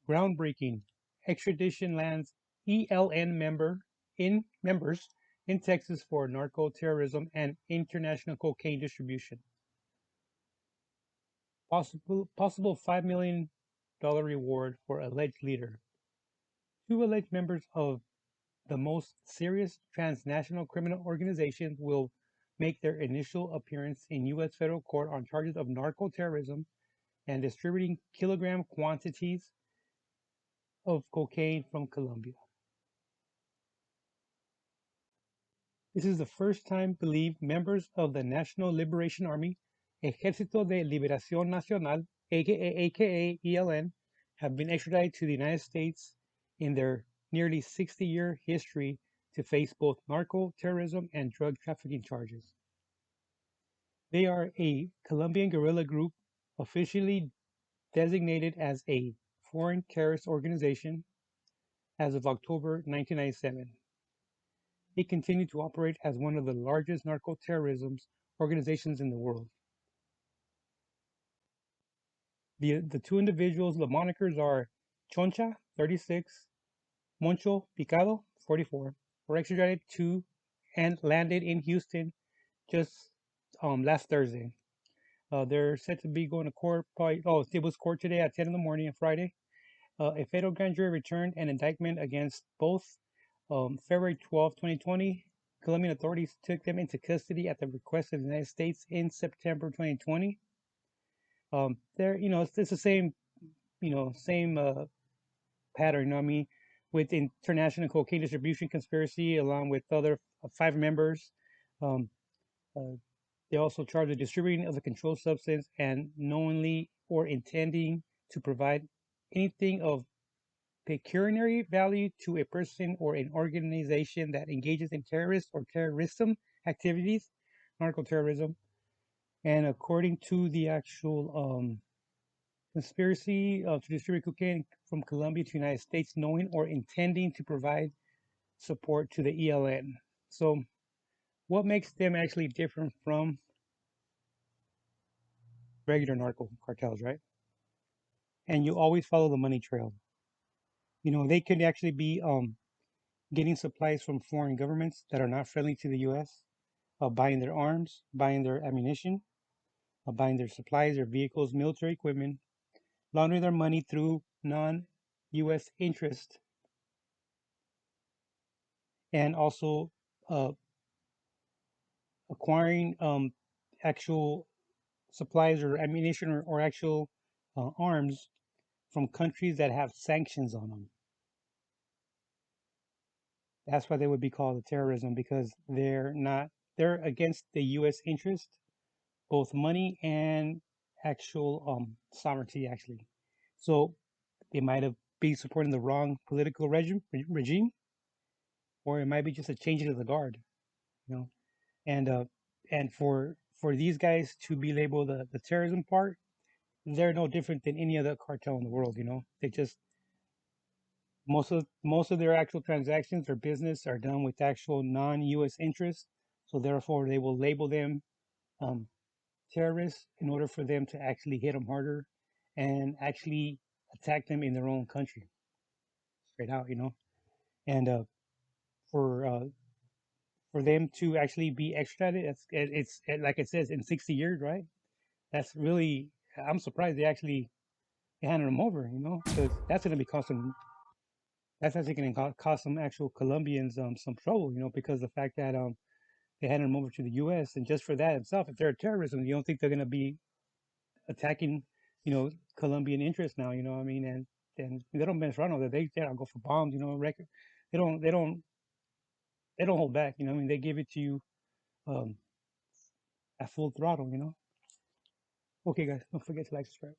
groundbreaking extradition lands ELN members in Texas for narco terrorism and international cocaine distribution. Possible $5 million reward for alleged leader. Two alleged members of the most serious transnational criminal organization will make their initial appearance in U.S. federal court on charges of narco terrorism and distributing kilogram quantities of cocaine from Colombia. This is the first time believed members of the National Liberation Army, Ejército de Liberación Nacional, aka ELN, have been extradited to the United States in their nearly 60-year history to face both narco terrorism and drug trafficking charges. They are a Colombian guerrilla group officially designated as a foreign terrorist organization as of October 1997. They continue to operate as one of the largest narco-terrorism organizations in the world. The two individuals, the monikers are Choncha, 36, Moncho Picado, 44, were extradited to and landed in Houston just last Thursday. They're set to be going to court. Probably, it was court today at 10 in the morning on Friday. A federal grand jury returned an indictment against both. February 12, 2020, Colombian authorities took them into custody at the request of the United States in September 2020. It's the same, same pattern. You know what I mean, with international cocaine distribution conspiracy, along with other five members. Um, uh, they also charge the distributing of the controlled substance and knowingly or intending to provide anything of pecuniary value to a person or an organization that engages in terrorist or terrorism activities, narco terrorism. And according to the actual conspiracy to distribute cocaine from Colombia to the United States, knowing or intending to provide support to the ELN. So, what makes them actually different from regular narco cartels, right? And you always follow the money trail. They could actually be getting supplies from foreign governments that are not friendly to the U.S., buying their arms, buying their ammunition, buying their supplies, their vehicles, military equipment, laundering their money through non-U.S. interest, and also uh, acquiring actual supplies or ammunition or actual arms from countries that have sanctions on them. That's why they would be called terrorism, because they're against the U.S. interest, both money and actual sovereignty, actually. So they might have been supporting the wrong political regime, or it might be just a change of the guard, you know. And for these guys to be labeled the terrorism part, they're no different than any other cartel in the world. They just most of their actual transactions or business are done with actual non-U.S. interests. So therefore, they will label them um, terrorists in order for them to actually hit them harder and actually attack them in their own country, straight out. And for uh, for them to actually be extradited, like it says in 60 years, right? That's really, I'm surprised they handed them over, because that's going to be costing. That's actually going to cost some actual Colombians some trouble, because the fact that they handed them over to the U.S. and just for that itself, if they're terrorism, you don't think they're going to be attacking, Colombian interests now, you know what I mean? And they don't mess around with it. They don't go for bombs, record. They don't they don't they don't hold back. I mean, they give it to you um at full throttle. Okay, guys, don't forget to like, subscribe.